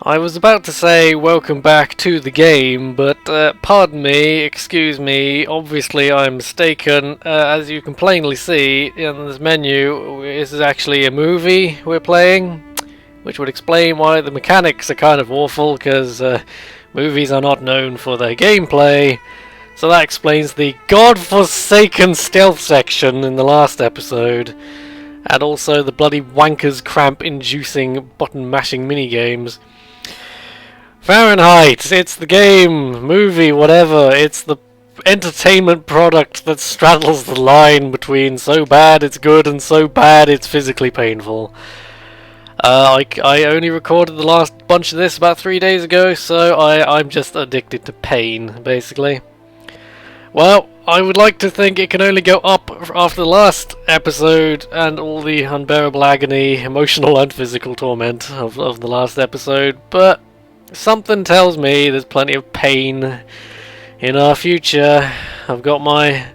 I was about to say welcome back to the game, but pardon me, excuse me, obviously I'm mistaken. As you can plainly see in this menu, this is actually a movie we're playing, which would explain why the mechanics are kind of awful, because movies are not known for their gameplay. So that explains the godforsaken stealth section in the last episode, and also the bloody wankers cramp-inducing button-mashing minigames. Fahrenheit, it's the game, movie, whatever, it's the entertainment product that straddles the line between so bad it's good and so bad it's physically painful. I only recorded the last bunch of this about 3 days ago, so I'm just addicted to pain, basically. Well, I would like to think it can only go up after the last episode and all the unbearable agony, emotional and physical torment of the last episode, but something tells me there's plenty of pain in our future. I've got my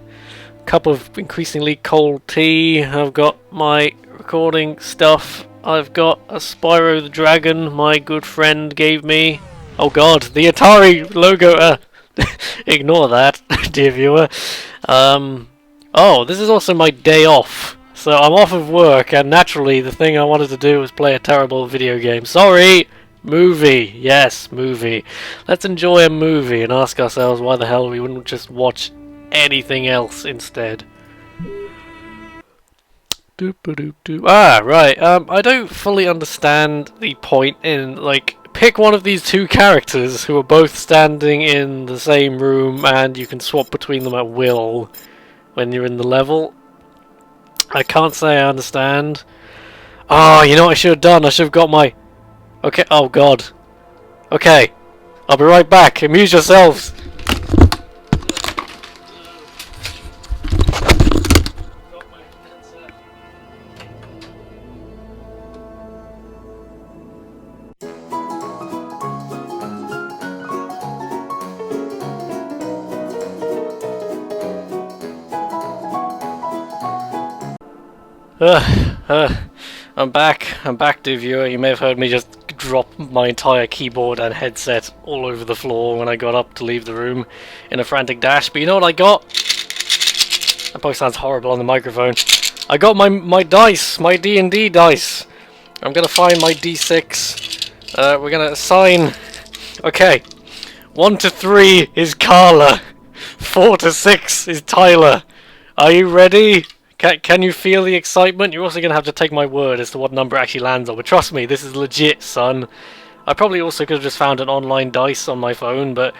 cup of increasingly cold tea, I've got my recording stuff, I've got a Spyro the Dragon my good friend gave me. Oh god, the Atari logo, ignore that, dear viewer. Oh, this is also my day off. So I'm off of work, and naturally the thing I wanted to do was play a terrible video game. Sorry! Movie. Yes, movie. Let's enjoy a movie and ask ourselves why the hell we wouldn't just watch anything else instead. Ah, right. I don't fully understand the point in, like, pick one of these two characters who are both standing in the same room and you can swap between them at will when you're in the level. I can't say I understand. Oh, you know what I should have done? I should have got my... Okay, oh god. Okay, I'll be right back. Amuse yourselves. I'm back, dear viewer. You may have heard me just drop my entire keyboard and headset all over the floor when I got up to leave the room in a frantic dash. But you know what I got? That probably sounds horrible on the microphone. I got my dice, my D&D dice. I'm gonna find my D6. We're gonna assign... Okay. 1 to 3 is Carla. 4 to 6 is Tyler. Are you ready? Can you feel the excitement? You're also going to have to take my word as to what number it actually lands on. But trust me, this is legit, son. I probably also could have just found an online dice on my phone, but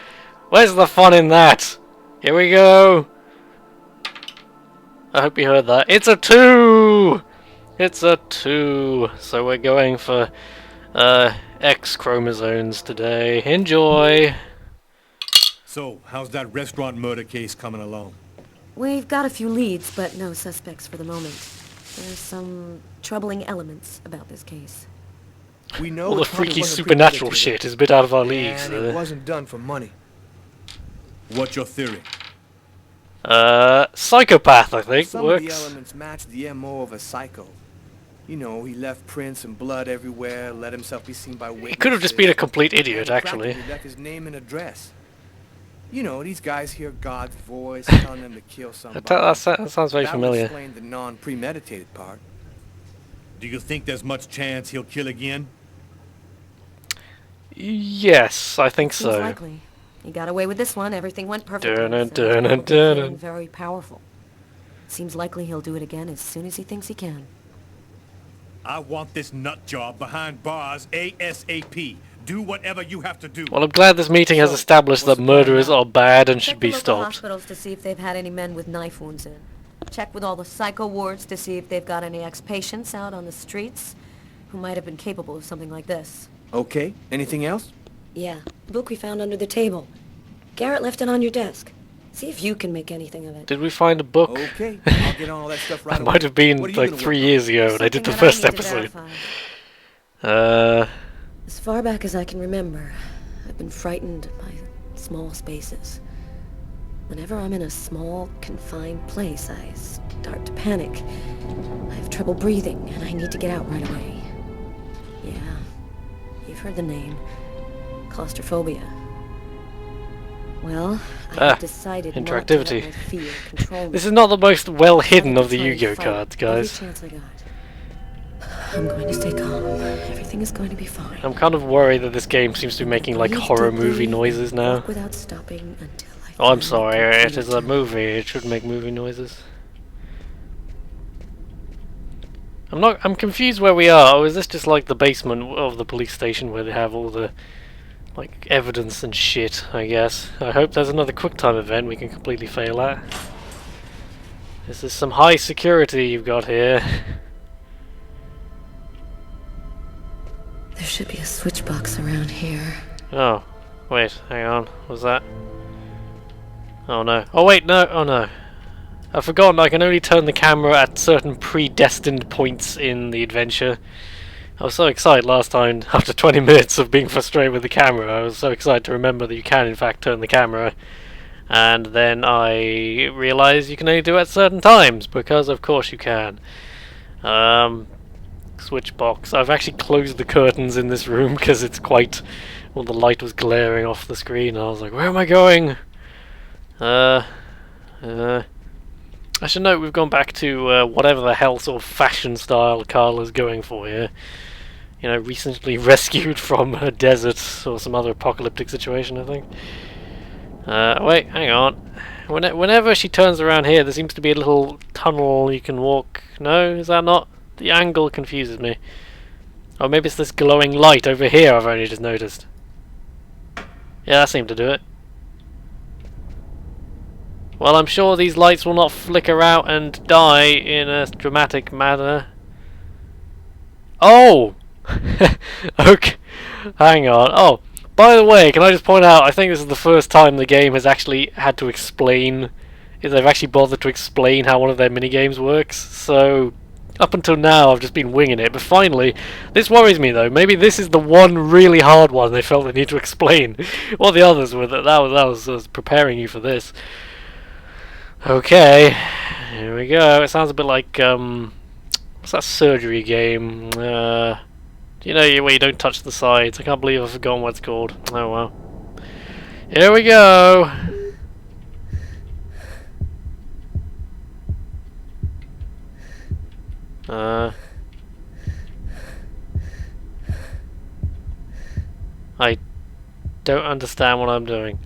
where's the fun in that? Here we go. I hope you heard that. It's a 2! It's a 2. So we're going for X chromosomes today. Enjoy. So, how's that restaurant murder case coming along? We've got a few leads, but no suspects for the moment. There's some troubling elements about this case. We know all the freaky supernatural shit is a bit out of our league. And it wasn't done for money. What's your theory? Psychopath, I think, Some works. of the elements match the MO of a psycho. You know, he left prints and blood everywhere, let himself be seen by witnesses. He could have just been a complete idiot, actually. He left his name and address. You know, these guys hear God's voice telling them to kill somebody. That sounds very familiar. That would explain the non-premeditated part. Do you think there's much chance he'll kill again? Yes, I think Seems so. likely. He got away with this one. Everything went perfectly. Very powerful. Seems likely he'll do it again as soon as he thinks he can. I want this nut job behind bars ASAP. Do whatever you have to do. Well, I'm glad this meeting has established that murderers are bad and should be Check the local stopped. hospitals to see if they've had any men with knife wounds in. Check with all the psycho wards to see if they've got any ex-patients out on the streets who might have been capable of something like this. Okay, anything else? Yeah, the book we found under the table. Garrett left it on your desk. See if you can make anything of it. Did we find a book? Okay, I'll get on all that stuff right That away. might have been What are you like gonna 3 work on? years ago when I did the Something first that I need to episode. verify. As far back as I can remember, I've been frightened by small spaces. Whenever I'm in a small, confined place, I start to panic. I have trouble breathing, and I need to get out right away. Yeah, you've heard the name. claustrophobia. Well, I have decided not to let interactivity. my fear control me. This is not the most well hidden of the I'm Yu-Gi-Oh trying to cards, fight every guys. chance I got. I'm going to stay calm. Everything is going to be fine. I'm kind of worried that this game seems to be making like horror movie noises now. Walk without stopping until I Oh, I'm finally sorry, complete it is a movie, it should make movie noises. I'm confused where we are. Oh, is this just like the basement of the police station where they have all the like evidence and shit, I guess. I hope there's another QuickTime event we can completely fail at. This is some high security you've got here. There should be a switch box around here. Oh, wait, hang on. What's that? Oh no. Oh wait, no. Oh no. I've forgotten I can only turn the camera at certain predestined points in the adventure. I was so excited last time, after 20 minutes of being frustrated with the camera, I was so excited to remember that you can in fact turn the camera. And then I realised you can only do it at certain times, because of course you can. Switch box. I've actually closed the curtains in this room because it's quite... well, the light was glaring off the screen. I was like, where am I going? I should note we've gone back to whatever the hell sort of fashion style Carla's going for here. You know, recently rescued from a desert or some other apocalyptic situation, I think. Wait, hang on. Whenever she turns around here, there seems to be a little tunnel you can walk. No, is that not? The angle confuses me. Oh, maybe it's this glowing light over here I've only just noticed. Yeah, that seemed to do it. Well, I'm sure these lights will not flicker out and die in a dramatic manner. Oh! Okay, hang on. Oh, by the way, can I just point out, I think this is the first time the game has actually had to explain, if they've actually bothered to explain how one of their minigames works. So, up until now I've just been winging it, but finally, this worries me though. Maybe this is the one really hard one they felt they need to explain. What the others were, that was preparing you for this. Okay, here we go. It sounds a bit like, what's that surgery game? You know, where you don't touch the sides. I can't believe I've forgotten what it's called. Oh well. Here we go! I don't understand what I'm doing.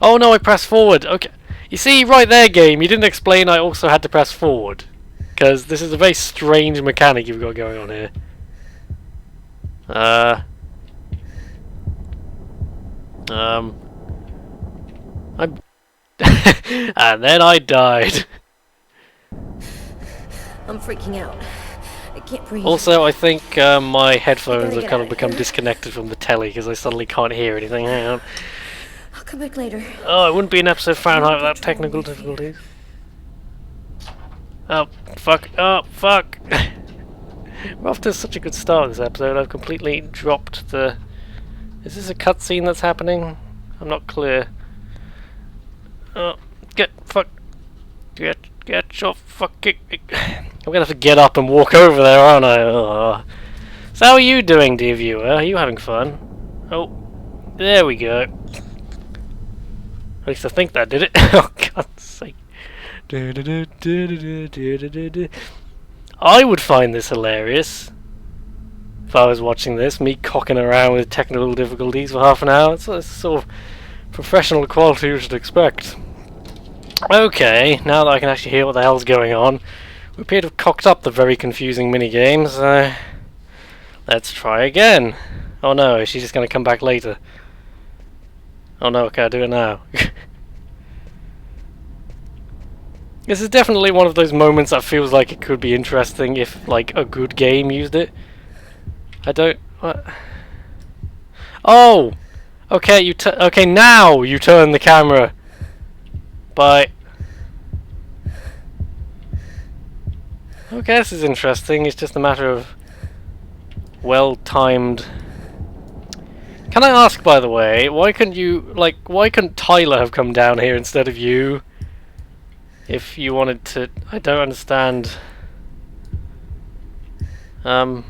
Oh no, I pressed forward. Okay. You see, right there, game, you didn't explain I also had to press forward. Because this is a very strange mechanic you've got going on here. And then I died. I'm freaking out. I can't breathe. Also, I think my headphones have kind of become disconnected from the telly because I suddenly can't hear anything. Hang on. I'll come back later. Oh, it wouldn't be an episode of Fahrenheit without technical difficulties. Oh, fuck. Oh, fuck. We're off to such a good start this episode. I've completely dropped the... Is this a cutscene that's happening? I'm not clear. Oh, get your fucking... I'm gonna have to get up and walk over there, aren't I? Oh. So how are you doing, dear viewer? Are you having fun? Oh, there we go. At least I think that did it. Oh, God's sake. I would find this hilarious if I was watching this, me cocking around with technical difficulties for half an hour. It's the sort of professional quality you should expect. Okay, now that I can actually hear what the hell's going on, we appear to have cocked up the very confusing minigames. Let's try again. Oh no, is she just going to come back later? Oh no, okay, I'll do it now. This is definitely one of those moments that feels like it could be interesting if, like, a good game used it. I don't... What? Oh! Okay, okay, now you turn the camera. By... Okay, this is interesting. It's just a matter of well-timed... Can I ask, by the way, why couldn't you, like, why couldn't Tyler have come down here instead of you? if you wanted to... I don't understand. I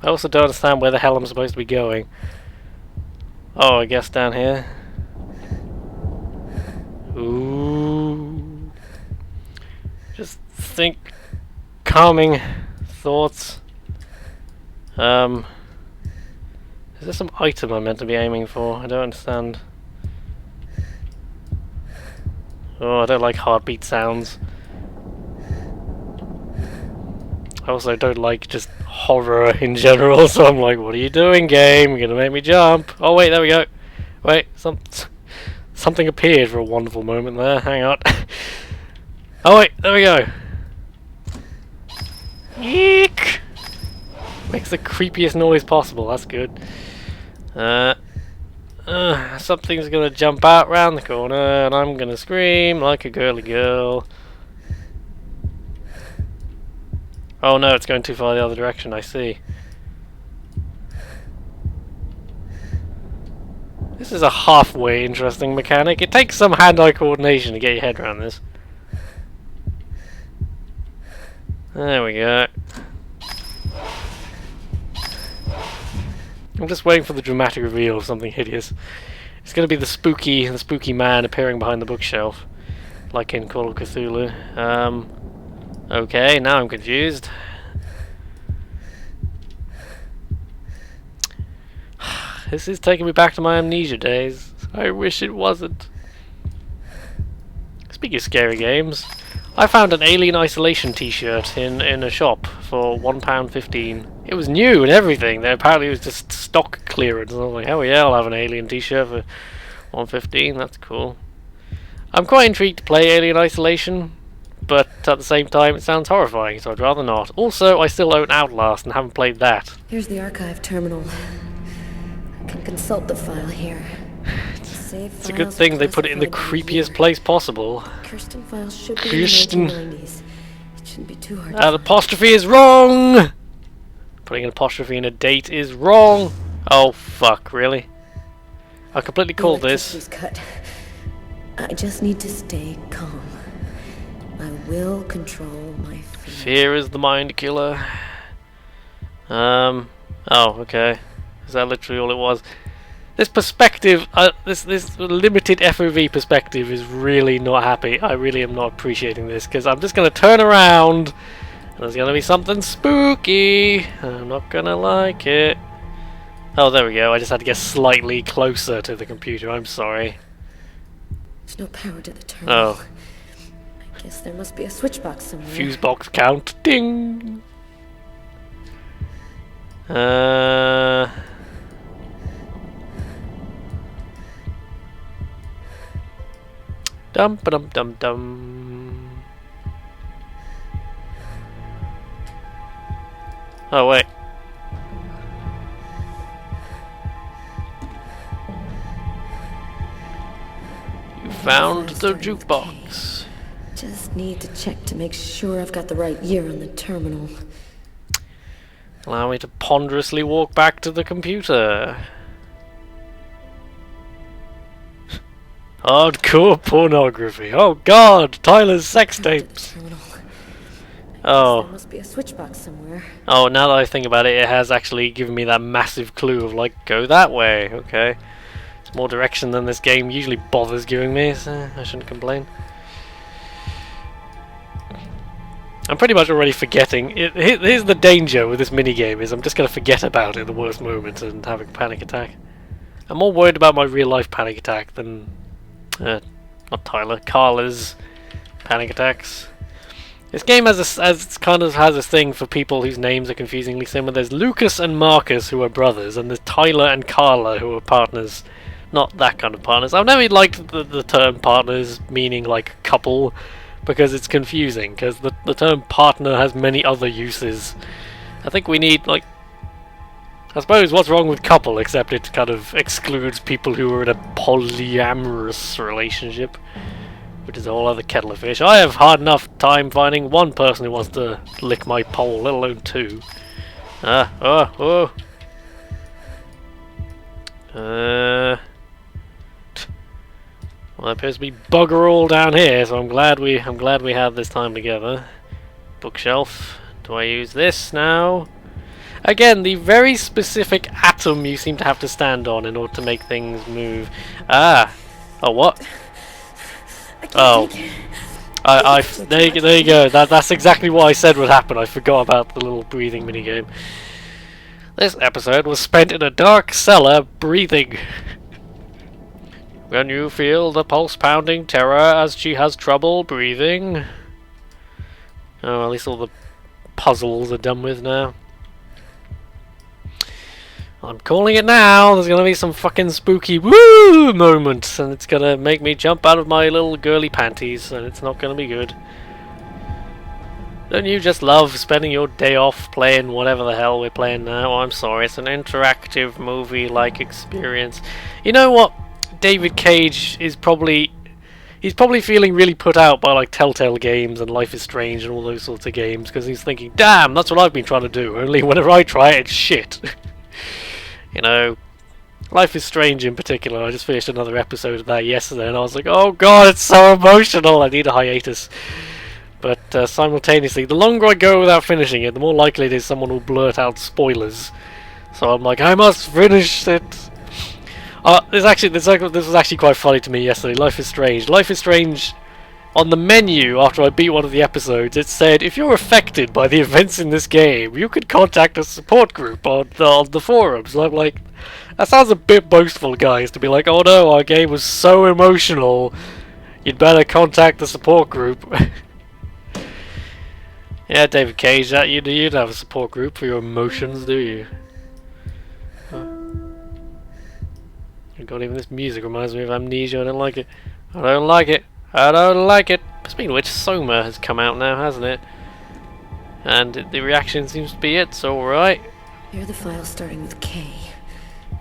also don't understand where the hell I'm supposed to be going. Oh, I guess down here. Ooh. Just think calming thoughts. Is there some item I'm meant to be aiming for? I don't understand. Oh, I don't like heartbeat sounds. I also don't like just horror in general, so I'm like, what are you doing, game? You're gonna make me jump. Oh wait, there we go. Wait, something appeared for a wonderful moment there. Hang on. Oh wait, there we go. Eek! Makes the creepiest noise possible, that's good. Something's gonna jump out round the corner and I'm gonna scream like a girly girl. Oh no, it's going too far the other direction, I see. This is a halfway interesting mechanic. It takes some hand-eye coordination to get your head around this. There we go. I'm just waiting for the dramatic reveal of something hideous. It's going to be the spooky man appearing behind the bookshelf, like in Call of Cthulhu. Okay, now I'm confused. This is taking me back to my amnesia days. I wish it wasn't. Speaking of scary games, I found an Alien Isolation t-shirt in a shop for £1.15. It was new and everything. There apparently it was just stock clearance. And I was like, hell yeah, I'll have an Alien t-shirt for £1.15. That's cool. I'm quite intrigued to play Alien Isolation, but at the same time it sounds horrifying, so I'd rather not. Also, I still own Outlast and haven't played that. Here's the archive terminal. I can consult the file here. It's a good thing they put it in the creepiest place possible. Kirsten files should be in the 1990s. It shouldn't be too hard. That apostrophe is wrong! Putting an apostrophe in a date is wrong! Oh fuck, really? I completely called this. Cut. I just need to stay calm. I will control my fear. Fear is the mind killer. Oh, okay. Is that literally all it was? This perspective, this limited FOV perspective is really not happy. I really am not appreciating this, because I'm just going to turn around and there's going to be something spooky. I'm not going to like it. Oh, there we go. I just had to get slightly closer to the computer. I'm sorry. There's no power to the terminal. Oh. I guess there must be a switch box somewhere. Fuse box count. Ding! Dum ba dum dum dum. Oh wait. You found the jukebox. Just need to check to make sure I've got the right year on the terminal. Allow me to ponderously walk back to the computer. Hardcore pornography. Oh god, Tyler's sex tapes. Oh. There must be a switch box somewhere. Oh, now that I think about it, it has actually given me that massive clue of like, go that way. Okay. It's more direction than this game usually bothers giving me, so I shouldn't complain. I'm pretty much already forgetting. Here's the danger with this minigame, is I'm just going to forget about it at the worst moment and have a panic attack. I'm more worried about my real life panic attack than not Tyler, Carla's panic attacks. This game has a thing for people whose names are confusingly similar. There's Lucas and Marcus, who are brothers, and there's Tyler and Carla, who are partners. Not that kind of partners. I've never liked the term partners, meaning like couple, because it's confusing, because the term partner has many other uses. I think we need, like, I suppose what's wrong with couple, except it kind of excludes people who are in a polyamorous relationship, which is a whole other kettle of fish. I have hard enough time finding one person who wants to lick my pole, let alone two. Well, there appears to be bugger all down here, so I'm glad we had this time together. Bookshelf. Do I use this now? Again, the very specific atom you seem to have to stand on in order to make things move. Ah! Oh, what? Oh. There you go. That's exactly what I said would happen. I forgot about the little breathing minigame. This episode was spent in a dark cellar breathing. When you feel the pulse-pounding terror as she has trouble breathing. Oh, at least all the puzzles are done with now. I'm calling it now. There's gonna be some fucking spooky woo moments, and it's gonna make me jump out of my little girly panties, and it's not gonna be good. Don't you just love spending your day off playing whatever the hell we're playing now? Oh, I'm sorry, it's an interactive movie-like experience. You know what? David Cage is probably... He's probably feeling really put out by like Telltale Games and Life is Strange and all those sorts of games, because he's thinking, damn, that's what I've been trying to do, only whenever I try it, it's shit. You know, Life is Strange in particular, I just finished another episode of that yesterday and I was like, oh god, it's so emotional, I need a hiatus. But simultaneously, the longer I go without finishing it, the more likely it is someone will blurt out spoilers. So I'm like, I must finish it. This was actually quite funny to me yesterday. Life is Strange. Life is Strange, on the menu after I beat one of the episodes, it said, if you're affected by the events in this game, you could contact a support group on the forums. And I'm like, that sounds a bit boastful, guys, to be like, oh no, our game was so emotional, you'd better contact the support group. Yeah, David Cage, you don't have a support group for your emotions, do you? God, even this music reminds me of Amnesia. I don't like it. I don't like it. I don't like it. Speaking of which, Soma has come out now, hasn't it? And the reaction seems to be it's alright. Here are the files starting with K.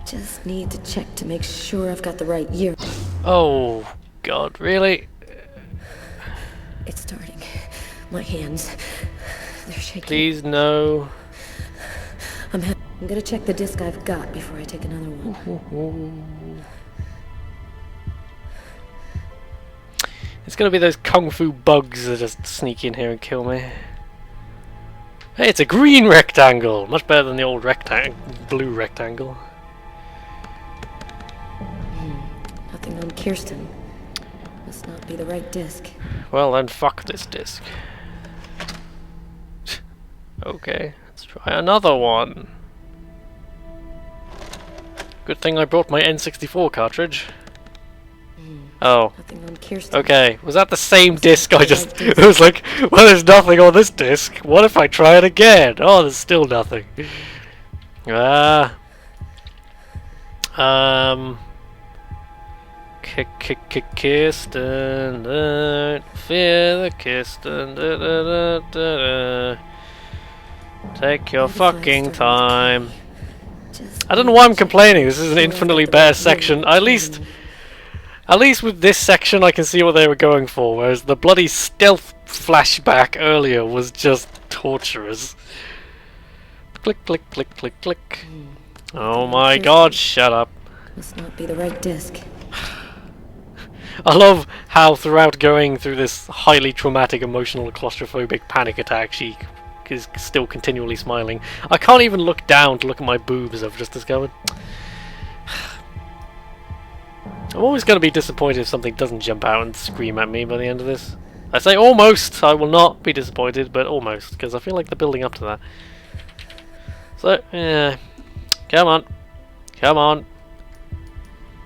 Just need to check to make sure I've got the right year. Oh, God, really? It's starting. My hands, they're shaking. Please, no. I'm gonna check the disc I've got before I take another one. It's gonna be those kung fu bugs that just sneak in here and kill me. Hey, it's a green rectangle! Much better than the old blue rectangle. Nothing on Kirsten. Must not be the right disc. Well then, fuck this disc. Okay, let's try another one. Good thing I brought my N64 cartridge. Oh. Okay, was that the same disc I just... It was like, well, there's nothing on this disc. What if I try it again? Oh, there's still nothing. Kirsten, fear the Kirsten, take your fucking time. I don't know why I'm complaining. This is an infinitely better section. At least with this section I can see what they were going for, whereas the bloody stealth flashback earlier was just torturous. Click, click, click, click, click. Oh my god, shut up. Must not be the right disc. I love how throughout going through this highly traumatic, emotional, claustrophobic panic attack, she is still continually smiling. I can't even look down to look at my boobs, I've just discovered. I'm always going to be disappointed if something doesn't jump out and scream at me by the end of this. I say almost, I will not be disappointed, but almost, because I feel like they're building up to that. So, yeah. Come on. Come on.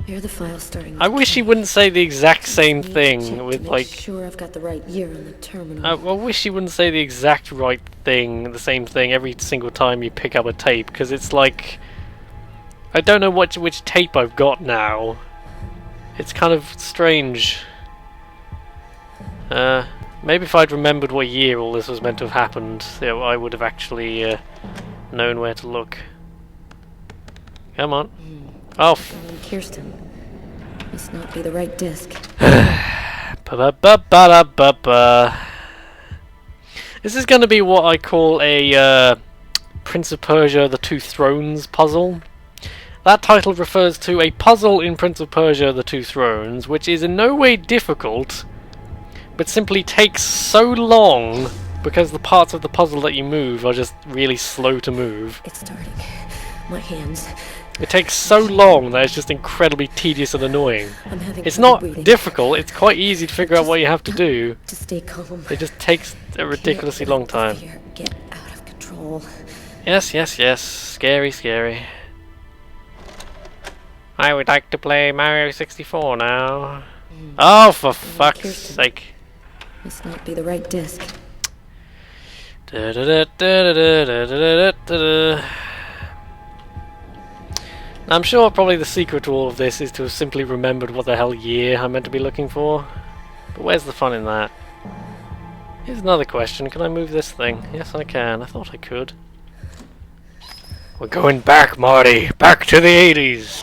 Here are the files starting. I wish he wouldn't say the exact same thing with like... Sure I've got the right year on the terminal. I wish he wouldn't say the exact right thing, the same thing every single time you pick up a tape, because it's like... I don't know which tape I've got now. It's kind of strange. Maybe if I'd remembered what year all this was meant to have happened, I would have actually known where to look. Come on. Oh, Kirsten. Must not be the right disc. This is going to be what I call a Prince of Persia: The Two Thrones puzzle. that title refers to a puzzle in Prince of Persia: The Two Thrones, which is in no way difficult, but simply takes so long because the parts of the puzzle that you move are just really slow to move. It's starting. My hands. It takes so long that it's just incredibly tedious and annoying. I'm having It's trouble not breathing. difficult, it's quite easy to figure out what you have to do. To stay calm. It just takes a ridiculously long time. Fear get out of control. Yes, yes, yes. Scary, scary. I would like to play Mario 64 now. Oh, for fuck's sake. Must not be the right disc. I'm sure probably the secret to all of this is to have simply remembered what the hell year I'm meant to be looking for. But where's the fun in that? Here's another question. Can I move this thing? Yes, I can. I thought I could. We're going back, Marty. Back to the 80s.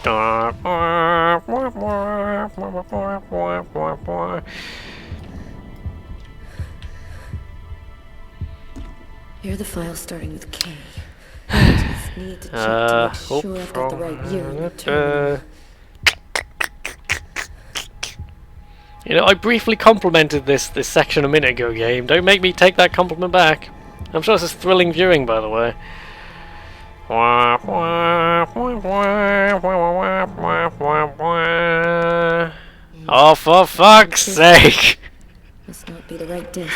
Hear the file starting with K. Just need to check to make sure I've got the right year on the terminal. You know, I briefly complimented this section a minute ago, game. Don't make me take that compliment back. I'm sure this is thrilling viewing, by the way. Oh, for fuck's sake! Must not be the right disc.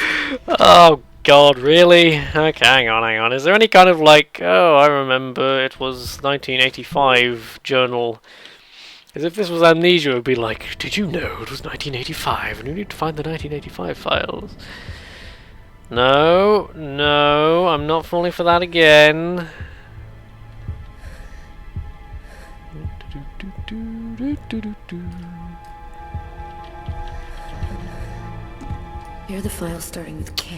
Oh god, really? Okay, hang on. Is there any kind of like, oh, I remember it was 1985 journal? As if this was Amnesia, it would be like, did you know it was 1985 and you need to find the 1985 files? No, I'm not falling for that again. Hear the file starting with K.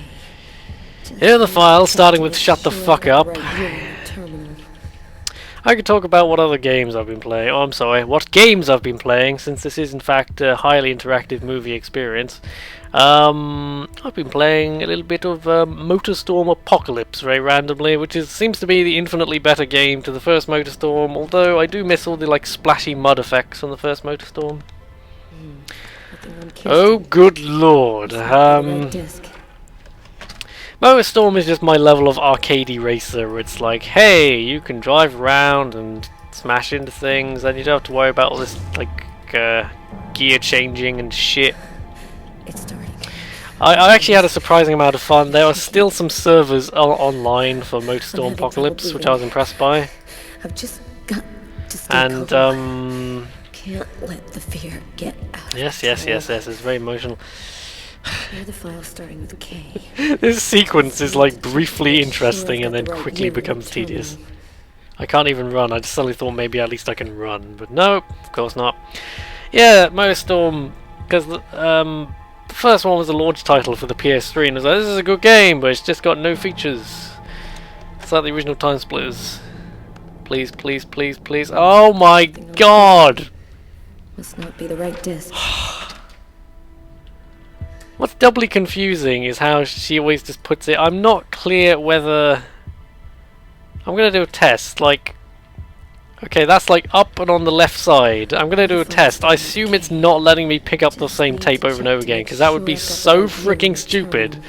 Hear the file starting with shut the fuck up. I could talk about what other games I've been playing. Oh, I'm sorry, what games I've been playing, since this is in fact a highly interactive movie experience. I've been playing a little bit of MotorStorm Apocalypse very randomly, which seems to be the infinitely better game to the first MotorStorm, although I do miss all the like splashy mud effects from the first MotorStorm. Oh, good lord. MotorStorm is just my level of arcadey racer, where it's like, hey, you can drive around and smash into things, and you don't have to worry about all this like gear changing and shit. It's starting. I actually had a surprising amount of fun. There are still some servers online for MotorStorm Apocalypse, which I was impressed by. I've just got to stay And calm. Can't let the fear get out. yes, it's very emotional. Hear the file starting with K. This sequence is like briefly interesting and then quickly becomes tedious. I can't even run. I just suddenly thought maybe at least I can run, but no, of course not. Yeah, MotorStorm, because the first one was a launch title for the PS3, and I was like, this is a good game, but it's just got no features. It's like the original Time Splitters. Please, please, please, please. Oh my god! Must not be the right disc. What's doubly confusing is how she always just puts it. I'm not clear whether... I'm going to do a test, like... Okay, that's like up and on the left side. I'm going to do a test. I assume it's not letting me pick up the same tape over and over again, because that would be so freaking stupid.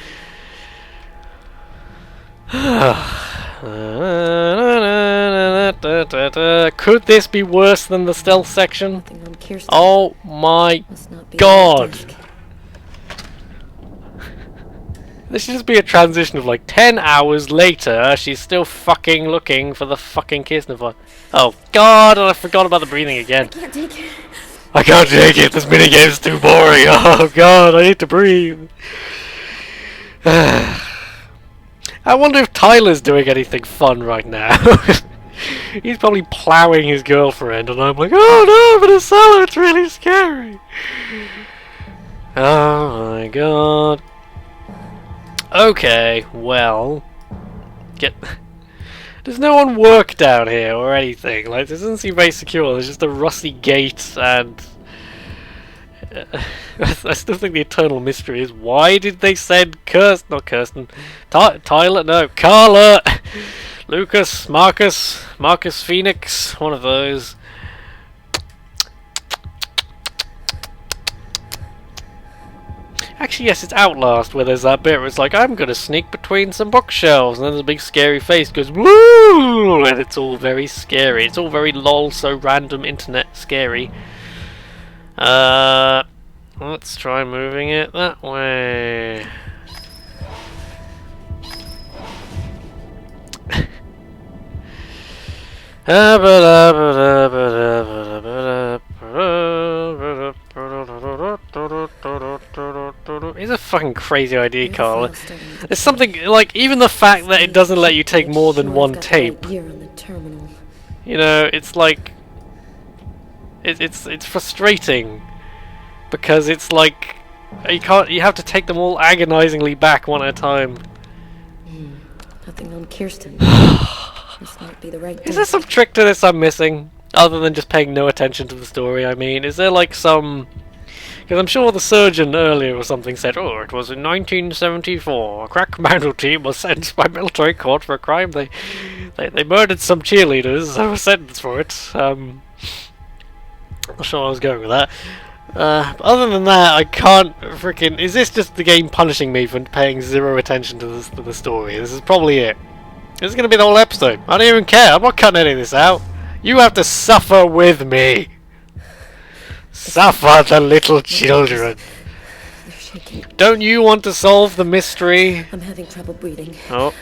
Could this be worse than the stealth section? Oh my god! This should just be a transition of like 10 hours later, she's still fucking looking for the fucking Kirstenify. Oh god, and I forgot about the breathing again. I can't take it. I can't take it, this minigame's too boring. Oh god, I need to breathe. I wonder if Tyler's doing anything fun right now. He's probably ploughing his girlfriend, and I'm like, oh no, but it's Solo, it's really scary. Oh my god. Okay, well, does no one work down here or anything? Like, this doesn't seem very secure. There's just a rusty gate, and I still think the eternal mystery is why did they send Tyler? No, Carla, Lucas, Marcus Phoenix, one of those. Actually, yes, it's Outlast, where there's that bit where it's like, I'm gonna sneak between some bookshelves, and then there's a big scary face goes, woo! And it's all very scary. It's all very lol, so random internet scary. Let's try moving it that way. It's a fucking crazy idea, Carl. There's something like even the fact that it doesn't let you take more than one tape. You know, it's like it's frustrating because it's like you have to take them all agonizingly back one at a time. Nothing on Kirsten. This might be the right Is there some trick to this I'm missing? Other than just paying no attention to the story, I mean. Is there like some... Because I'm sure the surgeon earlier or something said, oh, it was in 1974. A crack metal team was sentenced by military court for a crime. They murdered some cheerleaders. I was sentenced for it. I'm not sure where I was going with that. Other than that, I can't freaking... Is this just the game punishing me for paying zero attention to the story? This is probably it. This is going to be the whole episode. I don't even care. I'm not cutting any of this out. You have to suffer with me. Suffer the little children. They're shaking. Don't you want to solve the mystery? I'm having trouble breathing. Oh,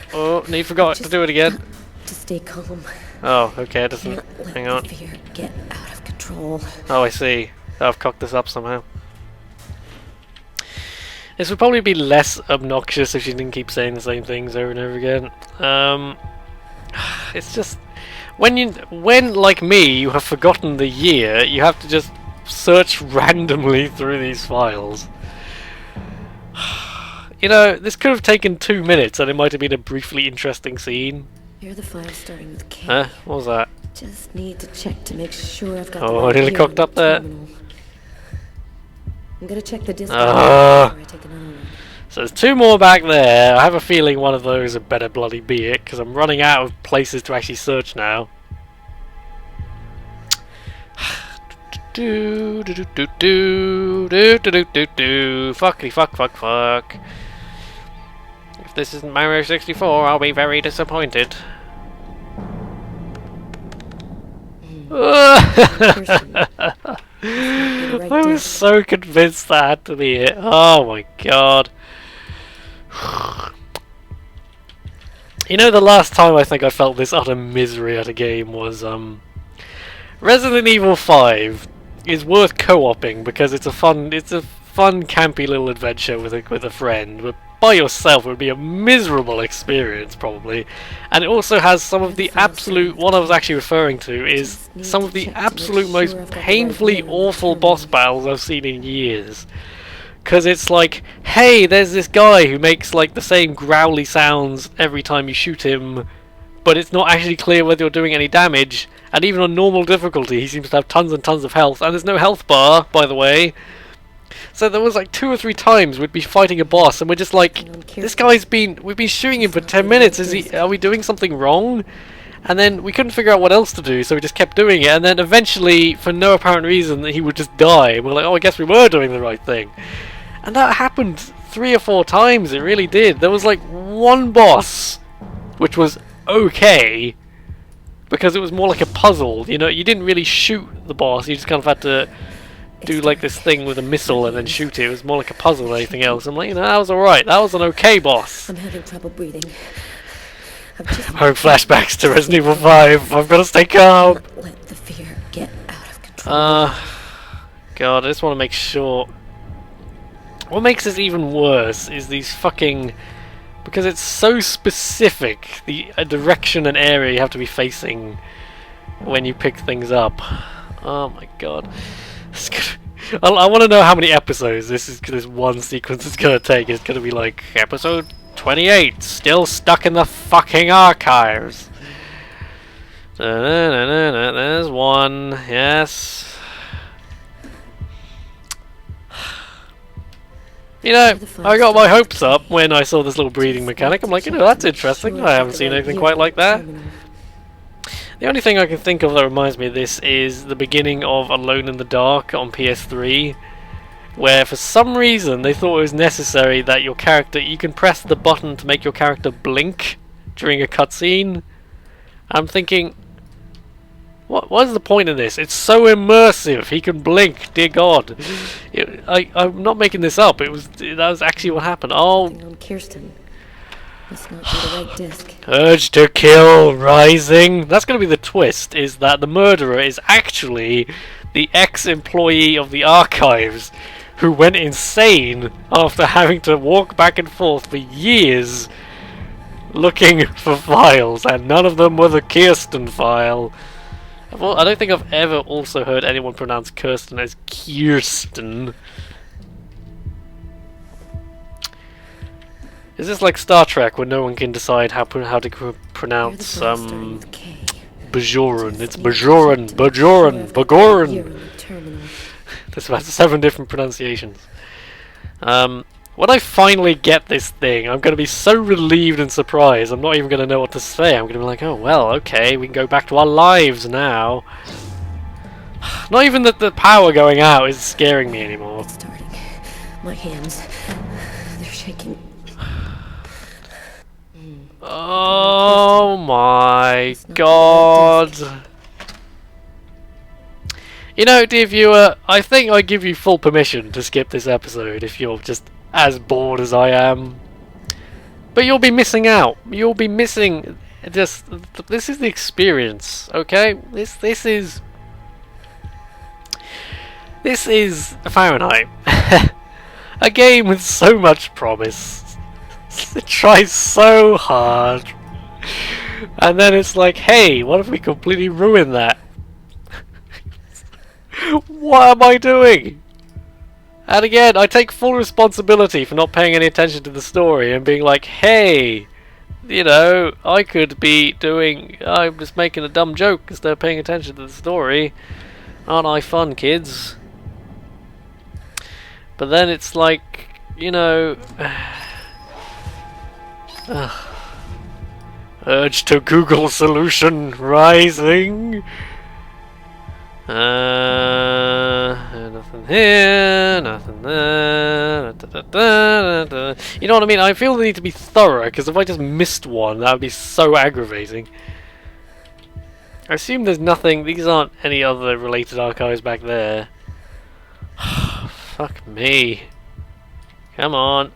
you forgot to do it again. To stay calm. Oh, okay, it doesn't... Can't let Hang on. the fear get out of control. Oh, I see. I've cocked this up somehow. This would probably be less obnoxious if she didn't keep saying the same things over and over again. It's just... When, like me, you have forgotten the year, you have to just search randomly through these files. You know, this could have taken 2 minutes and it might have been a briefly interesting scene. Here are the files starting with K. Huh? What was that? Just need to check to make sure I've got Oh, the I nearly year on cocked the up there. terminal. I'm gonna check the disk Ah. before I take another one. So there's 2 more back there. I have a feeling one of those had better bloody be it, because I'm running out of places to actually search now. Fuckity fuck. If this isn't Mario 64, I'll be very disappointed. I was so convinced that had to be it. Oh my god. You know, the last time I think I felt this utter misery at a game was Resident Evil 5 is worth co-oping because it's a fun campy little adventure with a friend, but by yourself it would be a miserable experience probably. And it also has some of the absolute, what I was actually referring to is some of the absolute most painfully awful boss battles I've seen in years. Because it's like, hey, there's this guy who makes like the same growly sounds every time you shoot him, but it's not actually clear whether you're doing any damage, and even on normal difficulty he seems to have tons and tons of health, and there's no health bar, by the way. So there was like 2 or 3 times we'd be fighting a boss and we're just like, this guy's we've been shooting him for 10 minutes, are we doing something wrong? And then we couldn't figure out what else to do, so we just kept doing it, and then eventually, for no apparent reason, he would just die. We're like, oh, I guess we were doing the right thing. And that happened 3 or 4 times, it really did. There was like one boss, which was okay, because it was more like a puzzle, you know, you didn't really shoot the boss, you just kind of had to do like this thing with a missile and then shoot it. It was more like a puzzle than anything else. I'm like, you know, that was alright, that was an okay boss. I'm having trouble breathing. I'm having flashbacks to Resident Evil 5, I've got to stay calm. Let the fear get out of control. God, I just want to make sure. What makes this even worse is these fucking... Because it's so specific, the direction and area you have to be facing when you pick things up. Oh my god. I want to know how many episodes this one sequence is going to take. It's going to be like, episode 28, still stuck in the fucking archives. There's one, yes. You know, I got my hopes up when I saw this little breathing mechanic. I'm like, you know, that's interesting. I haven't seen anything quite like that. The only thing I can think of that reminds me of this is the beginning of Alone in the Dark on PS3. where for some reason they thought it was necessary that your character, you can press the button to make your character blink during a cutscene. I'm thinking, what is the point of this? It's so immersive. He can blink, dear God. I'm not making this up. That was actually what happened. Oh, On Kirsten. Must not be the right disc. Urge to Kill Rising. That's going to be the twist, is that the murderer is actually the ex-employee of the archives who went insane after having to walk back and forth for years looking for files, and none of them were the Kirsten file. I don't think I've ever also heard anyone pronounce Kirsten as Kirsten. Is this like Star Trek, where no one can decide how to pronounce Bajoran? It's Bajoran, Bajoran. There's about 7 different pronunciations. When I finally get this thing, I'm going to be so relieved and surprised, I'm not even going to know what to say. I'm going to be like, oh well, okay, we can go back to our lives now. Not even that the power going out is scaring me anymore. It's starting. My hands, they're shaking. Oh my God. You know, dear viewer, I think I give you full permission to skip this episode if you're just as bored as I am. But you'll be missing out. You'll be missing just... This is the experience, okay? This is Fahrenheit. A game with so much promise. It tries so hard. And then it's like, hey, what if we completely ruin that? What am I doing? And again, I take full responsibility for not paying any attention to the story and being like, hey, you know, I could be doing... I'm just making a dumb joke instead of paying attention to the story. Aren't I fun, kids? But then it's like, you know... Urge to Google solution rising. Nothing here, nothing there. You know what I mean? I feel the need to be thorough, because if I just missed one, that would be so aggravating. I assume there's nothing, these aren't any other related archives back there. Fuck me. Come on.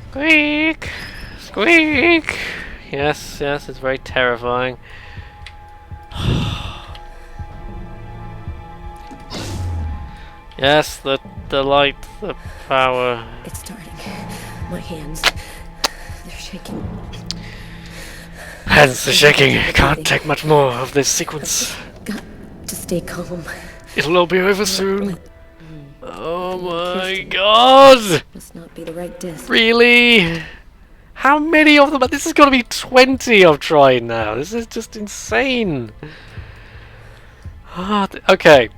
Squeak! Squeak! Yes, yes, it's very terrifying. Yes, the light, the power. It's starting. My hands, they're shaking. Hands are shaking. Can't take much more of this sequence. Got to stay calm. It'll all be over soon. Oh my God! Must not be the right disc. Really? How many of them? This has got to be 20 I've tried now. This is just insane. Okay.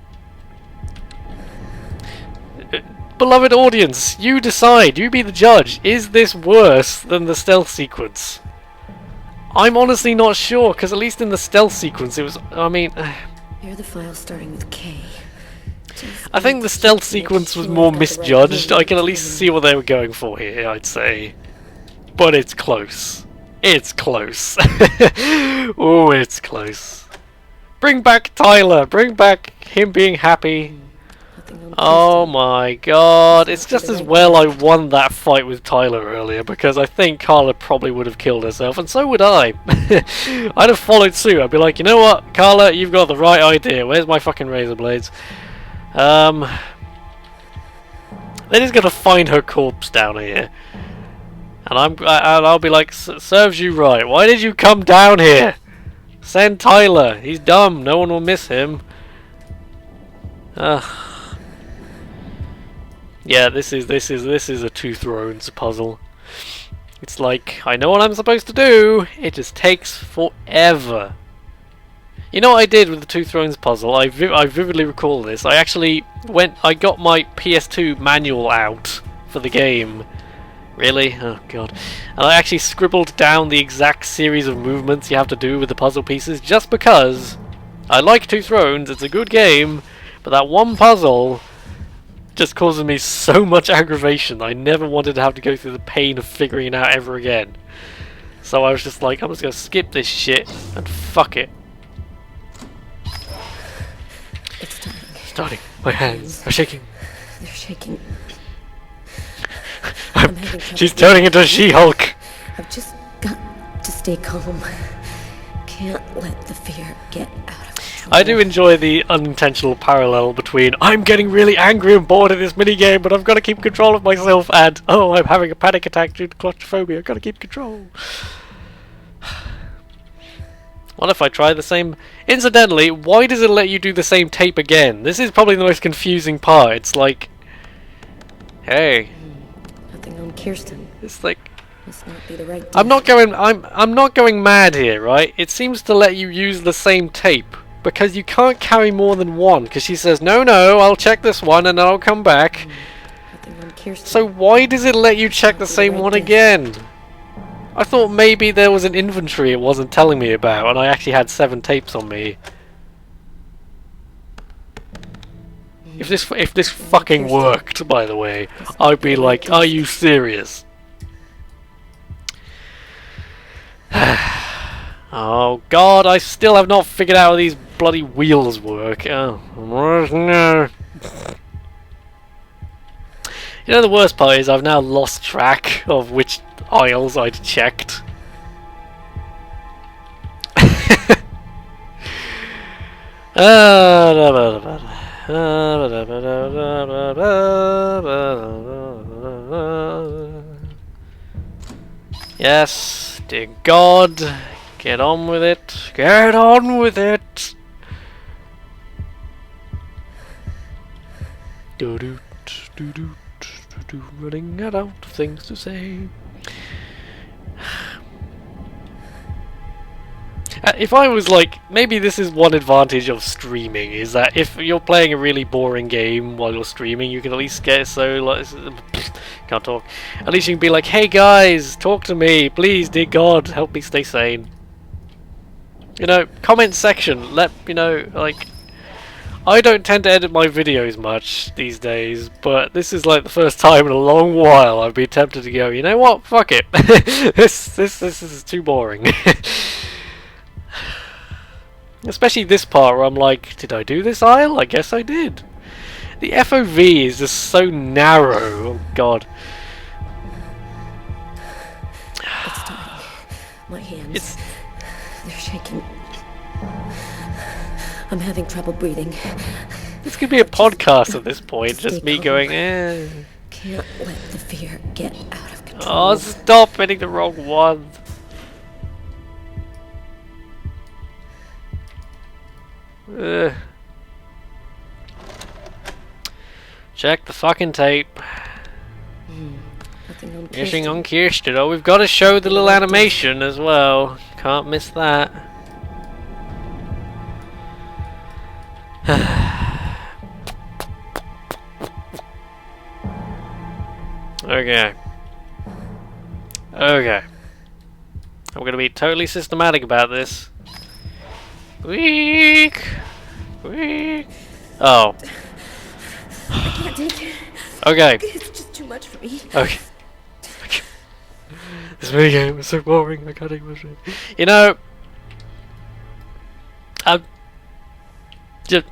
Beloved audience, you decide. You be the judge. Is this worse than the stealth sequence? I'm honestly not sure, because at least in the stealth sequence it was... I mean... Here are the files starting with K. I think the stealth sequence was more misjudged. I can at least see what they were going for here, I'd say. But it's close. It's close. Oh, it's close. Bring back Tyler. Bring back him being happy. Oh my God. It's just as well I won that fight with Tyler earlier, because I think Carla probably would have killed herself, and so would I. I'd have followed suit. I'd be like, you know what, Carla, you've got the right idea. Where's my fucking razor blades? They're just gonna find her corpse down here. And I'll be like, serves you right. Why did you come down here? Send Tyler. He's dumb. No one will miss him. Yeah, this is a Two Thrones puzzle. It's like, I know what I'm supposed to do. It just takes forever. You know what I did with the Two Thrones puzzle? I vividly recall this. I actually I got my PS2 manual out for the game. Really? Oh God. And I actually scribbled down the exact series of movements you have to do with the puzzle pieces, just because I like Two Thrones, it's a good game, but that one puzzle just causes me so much aggravation. I never wanted to have to go through the pain of figuring it out ever again. So I was just like, I'm just gonna skip this shit and fuck it. It's starting. Starting. My hands are shaking. They're shaking. She's turning into a She-Hulk. I've just got to stay calm. Can't let the fear get out of control. I do enjoy the unintentional parallel between I'm getting really angry and bored of this minigame, but I've got to keep control of myself, and oh, I'm having a panic attack due to claustrophobia. I've got to keep control. What if I try the same... Incidentally, why does it let you do the same tape again? This is probably the most confusing part. It's like... Hey. Nothing on Kirsten. It's like... Must not be the right I'm not going mad here, right? It seems to let you use the same tape. Because you can't carry more than one. Because she says, no, I'll check this one and then I'll come back. Nothing on Kirsten. So why does it let you check the same one again? I thought maybe there was an inventory it wasn't telling me about, and I actually had 7 tapes on me. If this fucking worked, by the way, I'd be like, are you serious? Oh god, I still have not figured out how these bloody wheels work. Oh no. You know, the worst part is I've now lost track of which aisles I'd checked. Yes, dear God, get on with it. Get on with it. Do-do, do-do. Running out of things to say. If I was like, maybe this is one advantage of streaming, is that if you're playing a really boring game while you're streaming, you can at least get so like can't talk. At least you can be like, hey guys, talk to me, please, dear God, help me stay sane. You know, comment section, let me know, like. I don't tend to edit my videos much these days, but this is like the first time in a long while I've been tempted to go, you know what, fuck it. this is too boring. Especially this part where I'm like, did I do this aisle? I guess I did. The FOV is just so narrow, oh god. It's starting. My hands, they're shaking. I'm having trouble breathing. This could be a podcast at this point, just me going, eh. Can't let the fear get out of control. Oh, stop hitting the wrong one. Check the fucking tape. Missing on Kirsten. Oh, we've got to show the little animation as well. Can't miss that. Okay. Okay. I'm gonna be totally systematic about this. Weak. Oh. I can't take it. Okay. It's just too much for me. Okay. This minigame is so boring. I can't take much of it. You know, I'm just.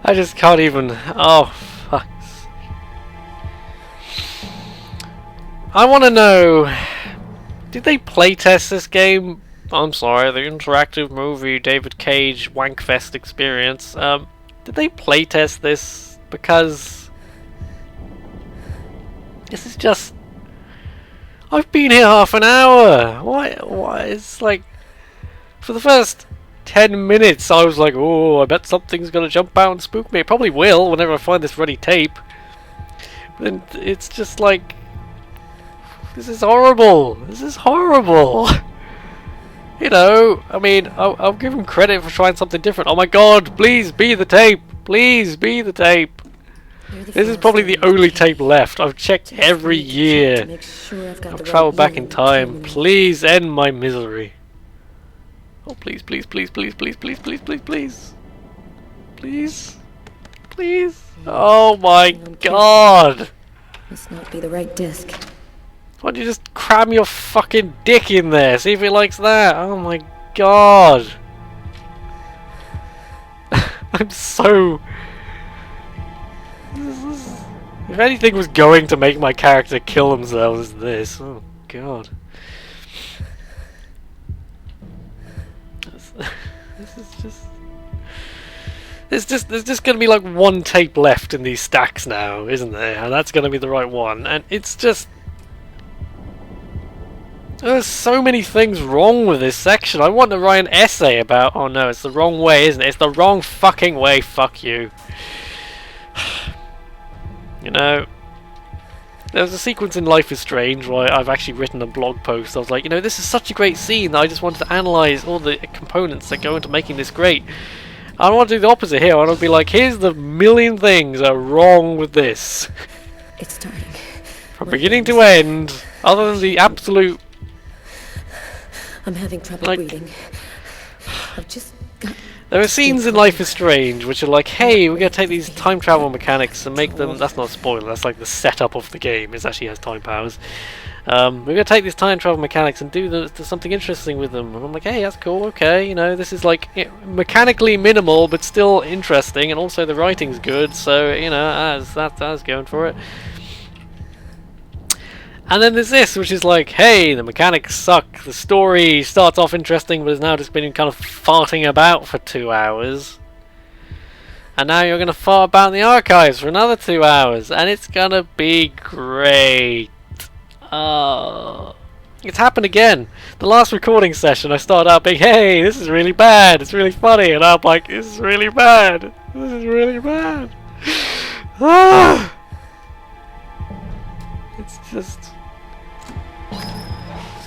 I just can't even. Oh, fuck. I want to know. Did they playtest this game? I'm sorry, the interactive movie David Cage Wankfest experience. Did they playtest this? Because this is just. I've been here half an hour. Why? It's like for the first 10 minutes I was like, oh, I bet something's gonna jump out and spook me. It probably will whenever I find this ruddy tape. But then it's just like, this is horrible. This is horrible. You know, I mean, I'll give him credit for trying something different. Oh my god, please be the tape. Please be the tape. This is probably the only tape left. I've checked every year. I've travelled back in time. Please end my misery. Oh, please, please, please, please, please, please, please, please, please. Please. Please. Oh my god. Must not be the right disc. Why don't you just cram your fucking dick in there? See if it likes that. Oh my god. I'm so... If anything was going to make my character kill themselves, it's this. Oh god. This is just... There's just gonna be like one tape left in these stacks now, isn't there? And that's gonna be the right one. And it's just... There's so many things wrong with this section. I want to write an essay about... Oh no, it's the wrong way, isn't it? It's the wrong fucking way, fuck you. You know... There was a sequence in Life is Strange where I've actually written a blog post. I was like, you know, this is such a great scene that I just wanted to analyse all the components that go into making this great. I want to do the opposite here. I want to be like, here's the million things that are wrong with this. It's starting. From beginning to end, other than the absolute... I'm having trouble breathing. I've just got... There are scenes in Life is Strange which are like, hey, we're going to take these time travel mechanics and make them... That's not a spoiler, that's like the setup of the game. It actually has time powers. We're going to take these time travel mechanics and do something interesting with them. And I'm like, hey, that's cool, okay, you know, this is like mechanically minimal but still interesting, and also the writing's good, so, you know, that's going for it. And then there's this, which is like, hey, the mechanics suck, the story starts off interesting but has now just been kind of farting about for 2 hours. And now you're going to fart about in the archives for another 2 hours, and it's going to be great. It's happened again. The last recording session I started out being, hey, this is really bad, it's really funny, and I'm like, this is really bad, this is really bad. It's just...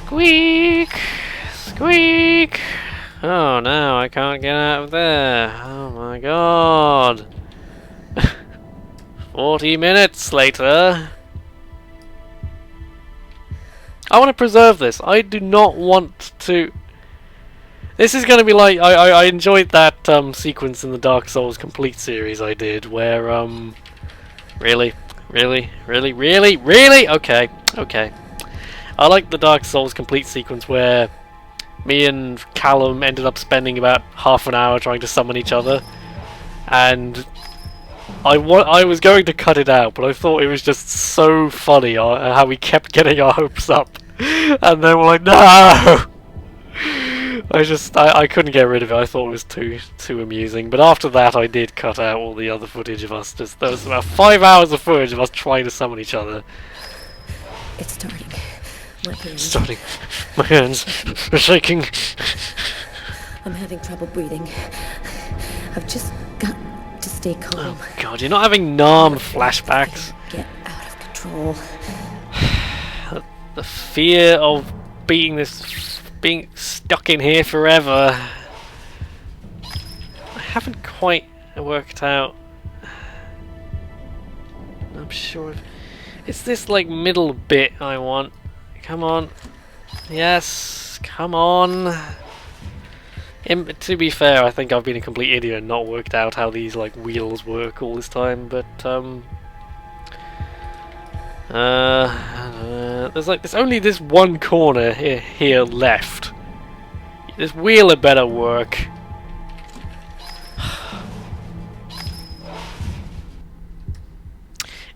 Squeak! Squeak! Oh no, I can't get out of there. Oh my god. 40 minutes later. I want to preserve this. I do not want to... This is going to be like... I enjoyed that sequence in the Dark Souls Complete series I did, where... Really? Really? Really? Really? Really? Okay. Okay. I like the Dark Souls Complete sequence where me and Callum ended up spending about half an hour trying to summon each other. And... I was going to cut it out, but I thought it was just so funny how we kept getting our hopes up. And then we're like, no! I couldn't get rid of it. I thought it was too amusing. But after that, I did cut out all the other footage of us. There was about 5 hours of footage of us trying to summon each other. It's starting. My hands. Starting. My hands are shaking. I'm having trouble breathing. I've just got to stay calm. Oh god, you're not having Nam flashbacks. Get out of control. The fear of being stuck in here forever. I haven't quite worked out. I'm sure it's this like middle bit I want. Come on. Yes, come on. To be fair, I think I've been a complete idiot and not worked out how these like wheels work all this time, but there's only this one corner here left. This wheel had better work.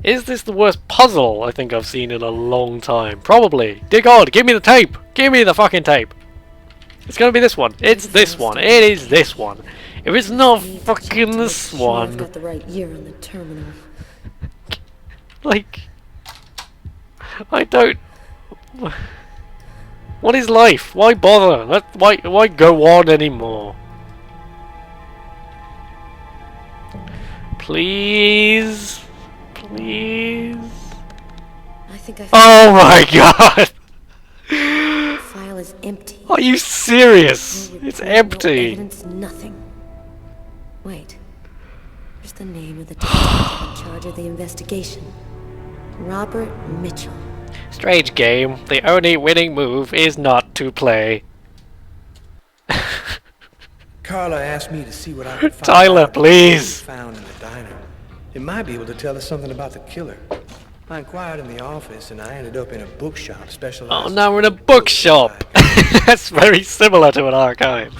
Is this the worst puzzle I think I've seen in a long time? Probably. Dear God, give me the tape! Give me the fucking tape! It's gonna be this one. It's this one. It is this one. If it's not fucking this one... I've got the right year on the terminal. Like... I don't... What is life? Why bother? Why go on anymore? Please... Please... I think I Oh my god! The file is empty. Are you serious? No It's report, empty. No evidence, nothing. Wait. Here's the name of the detective in charge of the investigation. Robert Mitchell. Strange game. The only winning move is not to play. Carla asked me to see what I could find Tyler, out about please. what we found in the diner. It might be able to tell us something about the killer. I inquired in the office, and I ended up in a bookshop specialized. Oh, now we're in a bookshop. That's very similar to an archive.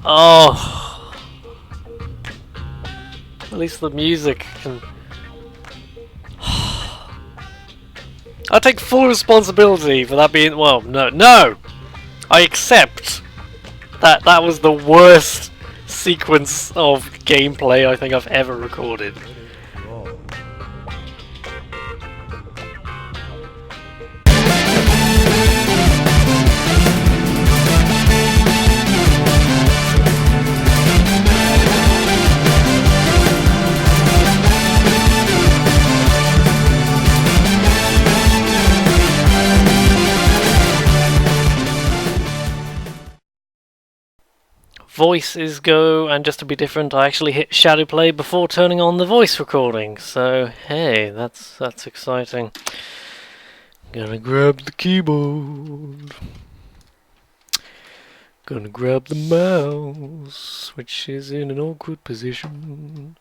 Oh. At least the music can... I take full responsibility for that being... Well, no! I accept that that was the worst sequence of gameplay I think I've ever recorded. Voices go, and just to be different, I actually hit shadow play before turning on the voice recording. So hey, that's exciting. Gonna grab the keyboard. Gonna grab the mouse, which is in an awkward position.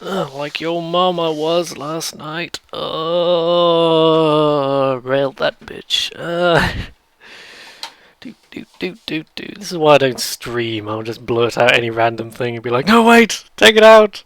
Like your mama was last night. Oh, railed that bitch. This is why I don't stream. I'll just blurt out any random thing and be like, no, wait, take it out.